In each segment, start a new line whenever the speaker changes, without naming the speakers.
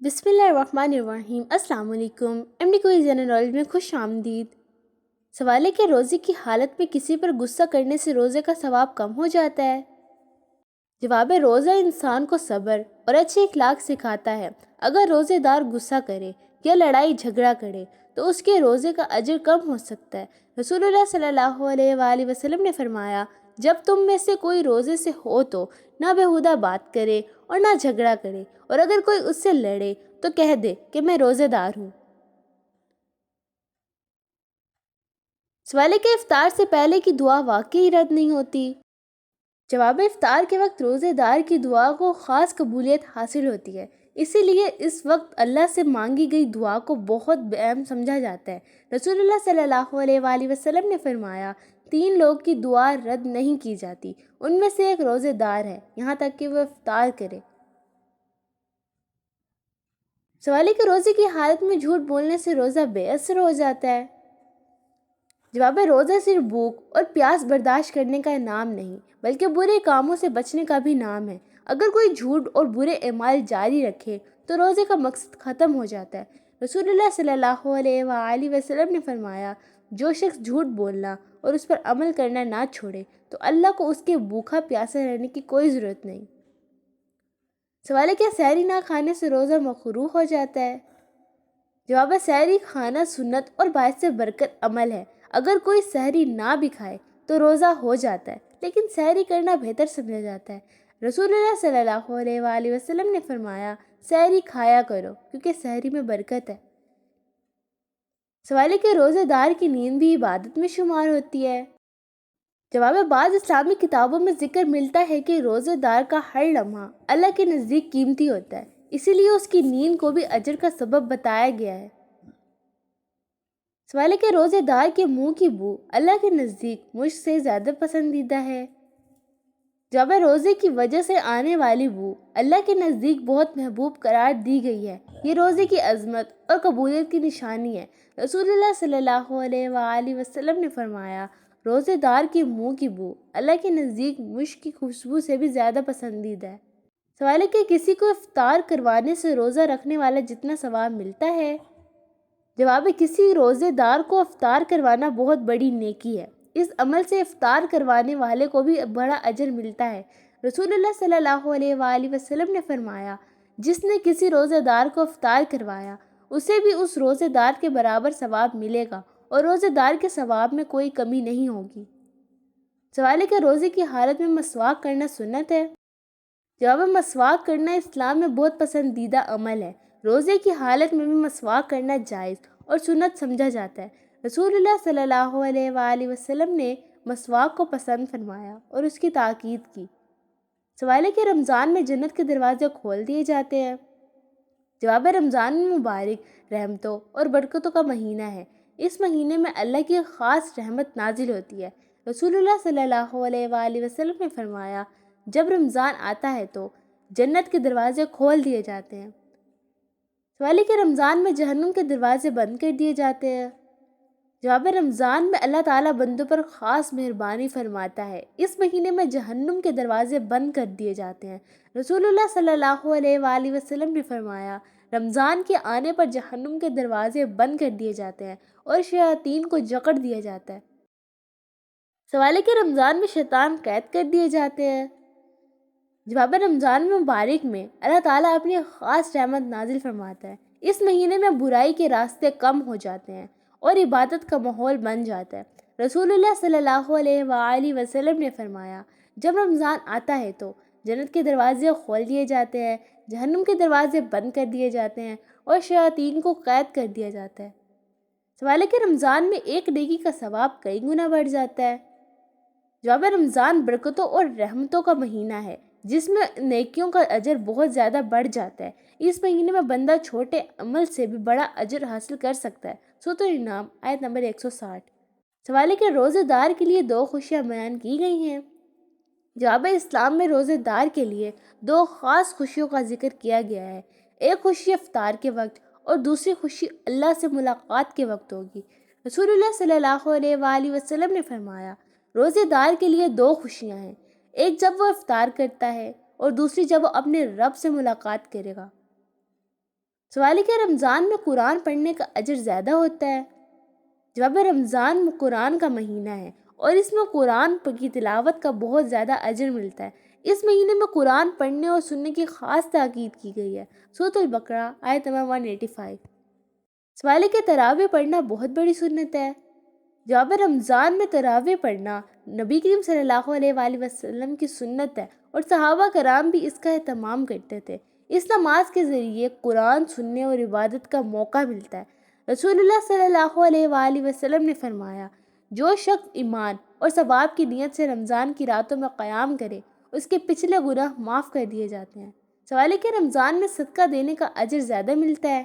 بسم اللہ الرحمن الرحیم۔ السلام علیکم۔ MD کوئز جنرل نالج میں خوش آمدید۔ سوال ہے کہ روزے کی حالت میں کسی پر غصہ کرنے سے روزے کا ثواب کم ہو جاتا ہے؟ جواب ہے، روزہ انسان کو صبر اور اچھے اخلاق سکھاتا ہے۔ اگر روزے دار غصہ کرے یا لڑائی جھگڑا کرے تو اس کے روزے کا اجر کم ہو سکتا ہے۔ رسول اللہ صلی اللہ علیہ وآلہ وسلم نے فرمایا، جب تم میں سے کوئی روزے سے ہو تو نہ بیہودہ بات کرے اور نہ جھگڑا کرے، اور اگر کوئی اس سے لڑے تو کہہ دے کہ میں روزے دار ہوں۔ سوال ہے کہ افطار سے پہلے کی دعا واقعی رد نہیں ہوتی؟ جواب ہے، افطار کے وقت روزے دار کی دعا کو خاص قبولیت حاصل ہوتی ہے، اسی لیے اس وقت اللہ سے مانگی گئی دعا کو بہت اہم سمجھا جاتا ہے۔ رسول اللہ صلی اللہ علیہ وآلہ وسلم نے فرمایا، 3 لوگ کی دعا رد نہیں کی جاتی، ان میں سے ایک روزے دار ہے یہاں تک کہ وہ افطار کرے۔ سوال ہے کہ روزے کی حالت میں جھوٹ بولنے سے روزہ بے اثر ہو جاتا ہے؟ جواب ہے، روزہ صرف بھوک اور پیاس برداشت کرنے کا نام نہیں بلکہ برے کاموں سے بچنے کا بھی نام ہے۔ اگر کوئی جھوٹ اور برے اعمال جاری رکھے تو روزے کا مقصد ختم ہو جاتا ہے۔ رسول اللہ صلی اللہ علیہ وآلہ وسلم نے فرمایا، جو شخص جھوٹ بولنا اور اس پر عمل کرنا نہ چھوڑے تو اللہ کو اس کے بھوکا پیاسا رہنے کی کوئی ضرورت نہیں۔ سوال ہے، کیا سحری نہ کھانے سے روزہ مقروء ہو جاتا ہے؟ جواب ہے، سحری کھانا سنت اور باعث برکت عمل ہے۔ اگر کوئی سحری نہ بھی کھائے تو روزہ ہو جاتا ہے، لیکن سحری کرنا بہتر سمجھا جاتا ہے۔ رسول اللہ صلی اللہ علیہ وآلہ وسلم نے فرمایا، سحری کھایا کرو کیونکہ سحری میں برکت ہے۔ سوال ہے کہ روزے دار کی نیند بھی عبادت میں شمار ہوتی ہے؟ جواب ہے، بعض اسلامی کتابوں میں ذکر ملتا ہے کہ روزے دار کا ہر لمحہ اللہ کے نزدیک قیمتی ہوتا ہے، اسی لیے اس کی نیند کو بھی اجر کا سبب بتایا گیا ہے۔ سوال ہے کہ روزے دار کے منہ کی بو اللہ کے نزدیک مجھ سے زیادہ پسندیدہ ہے؟ جواب ہے، روزے کی وجہ سے آنے والی بو اللہ کے نزدیک بہت محبوب قرار دی گئی ہے، یہ روزے کی عظمت اور قبولیت کی نشانی ہے۔ رسول اللہ صلی اللہ علیہ وآلہ وسلم نے فرمایا، روزے دار کے منہ کی بو اللہ کے نزدیک مشک کی خوشبو سے بھی زیادہ پسندیدہ ہے۔ سوال ہے کہ کسی کو افطار کروانے سے روزہ رکھنے والا جتنا ثواب ملتا ہے؟ جواب ہے، کسی روزے دار کو افطار کروانا بہت بڑی نیکی ہے، اس عمل سے افطار کروانے والے کو بھی بڑا اجر ملتا ہے۔ رسول اللہ صلی اللہ علیہ وآلہ وسلم نے فرمایا، جس نے کسی روزے دار کو افطار کروایا اسے بھی اس روزے دار کے برابر ثواب ملے گا اور روزے دار کے ثواب میں کوئی کمی نہیں ہوگی۔ سوال ہے کہ روزے کی حالت میں مسواک کرنا سنت ہے؟ جواب ہے، مسواک کرنا اسلام میں بہت پسندیدہ عمل ہے، روزے کی حالت میں بھی مسواک کرنا جائز اور سنت سمجھا جاتا ہے۔ رسول اللہ صلی اللہ علیہ وآلہ وسلم نے مسواک کو پسند فرمایا اور اس کی تاکید کی۔ سوال ہے کہ رمضان میں جنت کے دروازے کھول دیے جاتے ہیں؟ جواب ہے، رمضان مبارک رحمتوں اور برکتوں کا مہینہ ہے، اس مہینے میں اللہ کی خاص رحمت نازل ہوتی ہے۔ رسول اللہ صلی اللہ علیہ وآلہ وسلم نے فرمایا، جب رمضان آتا ہے تو جنت کے دروازے کھول دیے جاتے ہیں۔ سوال ہے کہ رمضان میں جہنم کے دروازے بند کر دیے جاتے ہیں؟ جواب ہے، رمضان میں اللہ تعالیٰ بندوں پر خاص مہربانی فرماتا ہے، اس مہینے میں جہنم کے دروازے بند کر دیے جاتے ہیں۔ رسول اللہ صلی اللہ علیہ وآلہ وسلم نے فرمایا، رمضان کے آنے پر جہنم کے دروازے بند کر دیے جاتے ہیں اور شیاطین کو جکڑ دیا جاتا ہے۔ سوال ہے کہ رمضان میں شیطان قید کر دیے جاتے ہیں؟ جواب ہے، رمضان مبارک میں اللہ تعالیٰ اپنی خاص رحمت نازل فرماتا ہے، اس مہینے میں برائی کے راستے کم ہو جاتے ہیں اور عبادت کا ماحول بن جاتا ہے۔ رسول اللہ صلی اللہ علیہ وآلہ وسلم نے فرمایا، جب رمضان آتا ہے تو جنت کے دروازے کھول دیے جاتے ہیں، جہنم کے دروازے بند کر دیے جاتے ہیں اور شیاطین کو قید کر دیا جاتا ہے۔ سوال ہے کہ رمضان میں ایک نیکی کا ثواب کئی گنا بڑھ جاتا ہے؟ جواب ہے، رمضان برکتوں اور رحمتوں کا مہینہ ہے جس میں نیکیوں کا اجر بہت زیادہ بڑھ جاتا ہے، اس مہینے میں بندہ چھوٹے عمل سے بھی بڑا اجر حاصل کر سکتا ہے۔ سورۃ الانعام آیت نمبر 160۔ سوال ہے کہ روزے دار کے لیے 2 خوشیاں بیان کی گئی ہیں؟ جواب ہے، اسلام میں روزے دار کے لیے 2 خاص خوشیوں کا ذکر کیا گیا ہے، ایک خوشی افطار کے وقت اور دوسری خوشی اللہ سے ملاقات کے وقت ہوگی۔ رسول اللہ صلی اللہ علیہ وآلہ وسلم نے فرمایا، روزے دار کے لیے 2 خوشیاں ہیں، ایک جب وہ افطار کرتا ہے اور دوسری جب وہ اپنے رب سے ملاقات کرے گا۔ سوال ہے کہ رمضان میں قرآن پڑھنے کا اجر زیادہ ہوتا ہے؟ جواب ہے رمضان قرآن کا مہینہ ہے اور اس میں قرآن کی تلاوت کا بہت زیادہ اجر ملتا ہے۔ اس مہینے میں قرآن پڑھنے اور سننے کی خاص تاکید کی گئی ہے۔ سورۃ البقرہ آیت نمبر 185۔ سوال ہے کہ تراویح پڑھنا بہت بڑی سنت ہے؟ جواب ہے رمضان میں تراویح پڑھنا نبی کریم صلی اللہ علیہ وآلہ وسلم کی سنت ہے اور صحابہ کرام بھی اس کا اہتمام کرتے تھے۔ اس نماز کے ذریعے قرآن سننے اور عبادت کا موقع ملتا ہے۔ رسول اللہ صلی اللہ علیہ وآلہ وسلم نے فرمایا، جو شخص ایمان اور ثواب کی نیت سے رمضان کی راتوں میں قیام کرے اس کے پچھلے گناہ معاف کر دیے جاتے ہیں۔ سوال ہے کہ رمضان میں صدقہ دینے کا اجر زیادہ ملتا ہے؟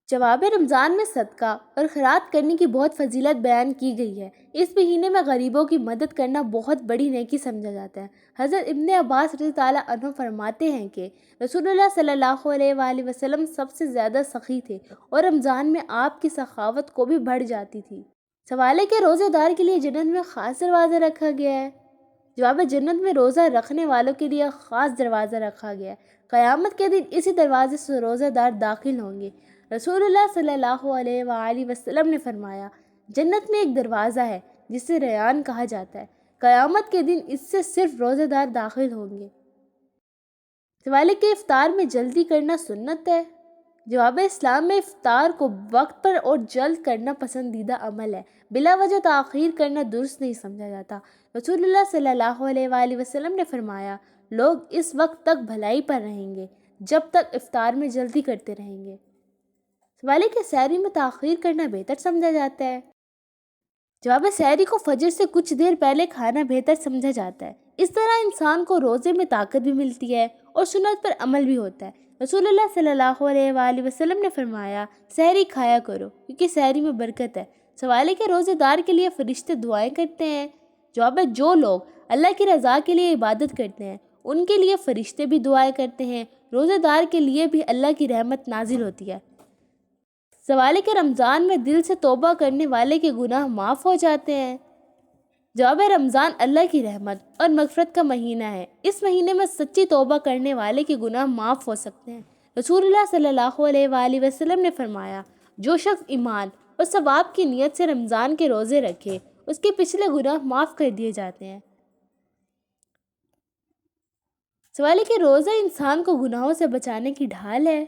جواب رمضان میں صدقہ اور خیرات کرنے کی بہت فضیلت بیان کی گئی ہے۔ اس مہینے میں غریبوں کی مدد کرنا بہت بڑی نیکی سمجھا جاتا ہے۔ حضرت ابن عباس رضی اللہ عنہ فرماتے ہیں کہ رسول اللہ صلی اللہ علیہ وآلہ وسلم سب سے زیادہ سخی تھے اور رمضان میں آپ کی سخاوت کو بھی بڑھ جاتی تھی۔ سوال ہے کہ روزہ دار کے لیے جنت میں خاص دروازہ رکھا گیا ہے؟ جواب ہے جنت میں روزہ رکھنے والوں کے لیے خاص دروازہ رکھا گیا ہے۔ قیامت کے دن اسی دروازے سے روزہ دار داخل ہوں گے۔ رسول اللہ صلی اللہ علیہ وآلہ وسلم نے فرمایا، جنت میں ایک دروازہ ہے جسے ریان کہا جاتا ہے، قیامت کے دن اس سے صرف روزہ دار داخل ہوں گے۔ سوال ہے کہ افطار میں جلدی کرنا سنت ہے؟ جواب ہے اسلام میں افطار کو وقت پر اور جلد کرنا پسندیدہ عمل ہے۔ بلا وجہ تاخیر کرنا درست نہیں سمجھا جاتا۔ رسول اللہ صلی اللہ علیہ وآلہ وسلم نے فرمایا، لوگ اس وقت تک بھلائی پر رہیں گے جب تک افطار میں جلدی کرتے رہیں گے۔ سوال ہے کہ سحری میں تاخیر کرنا بہتر سمجھا جاتا ہے؟ جواب ہے سحری کو فجر سے کچھ دیر پہلے کھانا بہتر سمجھا جاتا ہے۔ اس طرح انسان کو روزے میں طاقت بھی ملتی ہے اور سنت پر عمل بھی ہوتا ہے۔ رسول اللہ صلی اللہ علیہ وآلہ وسلم نے فرمایا، سحری کھایا کرو کیونکہ سحری میں برکت ہے۔ سوال ہے کہ روزے دار کے لیے فرشتے دعائیں کرتے ہیں؟ جواب ہے جو لوگ اللہ کی رضا کے لیے عبادت کرتے ہیں ان کے لیے فرشتے بھی دعائیں کرتے ہیں۔ روزے دار کے لیے بھی اللہ کی رحمت نازل ہوتی ہے۔ سوال ہے کہ رمضان میں دل سے توبہ کرنے والے کے گناہ معاف ہو جاتے ہیں؟ جواب ہے رمضان اللہ کی رحمت اور مغفرت کا مہینہ ہے۔ اس مہینے میں سچی توبہ کرنے والے کے گناہ معاف ہو سکتے ہیں۔ رسول اللہ صلی اللہ علیہ وآلہ وسلم نے فرمایا، جو شخص ایمان اور ثواب کی نیت سے رمضان کے روزے رکھے اس کے پچھلے گناہ معاف کر دیے جاتے ہیں۔ سوال ہے کہ روزہ انسان کو گناہوں سے بچانے کی ڈھال ہے؟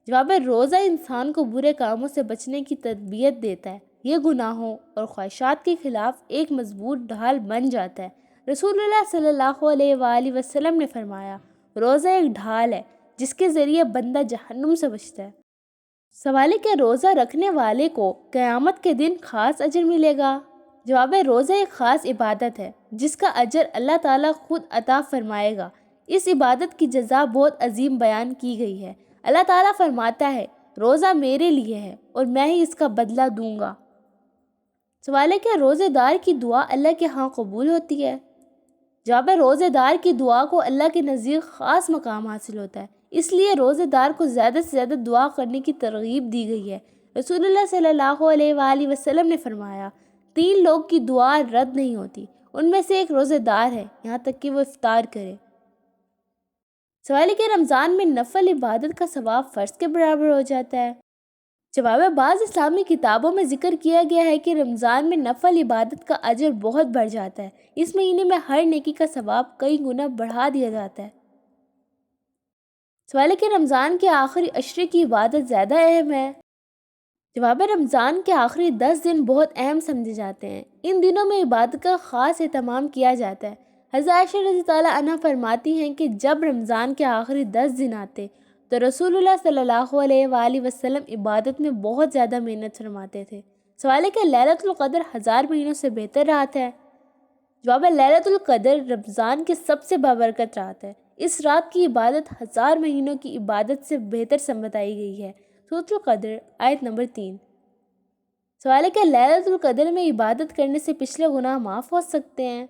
جواب ہے روزہ انسان کو برے کاموں سے بچنے کی تربیت دیتا ہے۔ یہ گناہوں اور خواہشات کے خلاف ایک مضبوط ڈھال بن جاتا ہے۔ رسول اللہ صلی اللہ علیہ وآلہ وسلم نے فرمایا، روزہ ایک ڈھال ہے جس کے ذریعے بندہ جہنم سے بچتا ہے۔ سوال ہے کہ روزہ رکھنے والے کو قیامت کے دن خاص اجر ملے گا؟ جواب ہے روزہ ایک خاص عبادت ہے جس کا اجر اللہ تعالیٰ خود عطا فرمائے گا۔ اس عبادت کی جزا بہت عظیم بیان کی گئی ہے۔ اللہ تعالیٰ فرماتا ہے، روزہ میرے لیے ہے اور میں ہی اس کا بدلہ دوں گا۔ سوال ہے کہ روزے دار کی دعا اللہ کے ہاں قبول ہوتی ہے؟ جواب ہے روزے دار کی دعا کو اللہ کے نزدیک خاص مقام حاصل ہوتا ہے، اس لیے روزے دار کو زیادہ سے زیادہ دعا کرنے کی ترغیب دی گئی ہے۔ رسول اللہ صلی اللہ علیہ وآلہ وسلم نے فرمایا، 3 لوگ کی دعا رد نہیں ہوتی، ان میں سے ایک روزے دار ہے یہاں تک کہ وہ افطار کرے۔ سوال ہے کہ رمضان میں نفل عبادت کا ثواب فرض کے برابر ہو جاتا ہے؟ جواب ہے بعض اسلامی کتابوں میں ذکر کیا گیا ہے کہ رمضان میں نفل عبادت کا اجر بہت بڑھ جاتا ہے۔ اس مہینے میں ہر نیکی کا ثواب کئی گنا بڑھا دیا جاتا ہے۔ سوال ہے کہ رمضان کے آخری عشرے کی عبادت زیادہ اہم ہے؟ جواب ہے رمضان کے آخری 10 دن بہت اہم سمجھے جاتے ہیں۔ ان دنوں میں عبادت کا خاص اہتمام کیا جاتا ہے۔ حضرت عائشہ رضی اللہ عنہ فرماتی ہیں کہ جب رمضان کے آخری 10 دن آتے تو رسول اللہ صلی اللہ علیہ وآلہ وسلم عبادت میں بہت زیادہ محنت فرماتے تھے۔ سوال ہے کہ لیلۃ القدر 1000 مہینوں سے بہتر رات ہے؟ جواب ہے لیلۃ القدر رمضان کی سب سے بابرکت رات ہے۔ اس رات کی عبادت 1000 مہینوں کی عبادت سے بہتر بتائی گئی ہے۔ سورۃ القدر آیت نمبر 3۔ سوال ہے کہ لیلۃ القدر میں عبادت کرنے سے پچھلے گناہ معاف ہو سکتے ہیں؟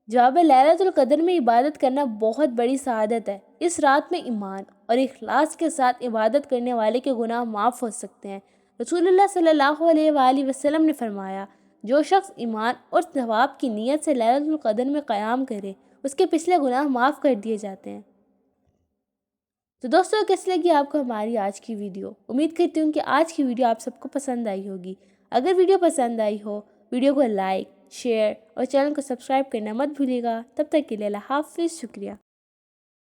جواب ہے لیلۃ القدر میں عبادت کرنا بہت بڑی سعادت ہے۔ اس رات میں ایمان اور اخلاص کے ساتھ عبادت کرنے والے کے گناہ معاف ہو سکتے ہیں۔ رسول اللہ صلی اللہ علیہ وآلہ وسلم نے فرمایا، جو شخص ایمان اور ثواب کی نیت سے لیلۃ القدر میں قیام کرے اس کے پچھلے گناہ معاف کر دیے جاتے ہیں۔ تو دوستوں کیسی لگی آپ کو ہماری آج کی ویڈیو؟ امید کرتی ہوں کہ آج کی ویڈیو آپ سب کو پسند آئی ہوگی۔ اگر ویڈیو پسند آئی ہو ویڈیو کو لائک، شیئر اور چینل کو سبسکرائب کرنا مت بھولیے گا۔ تب تک کے لیے اللہ حافظ، شکریہ۔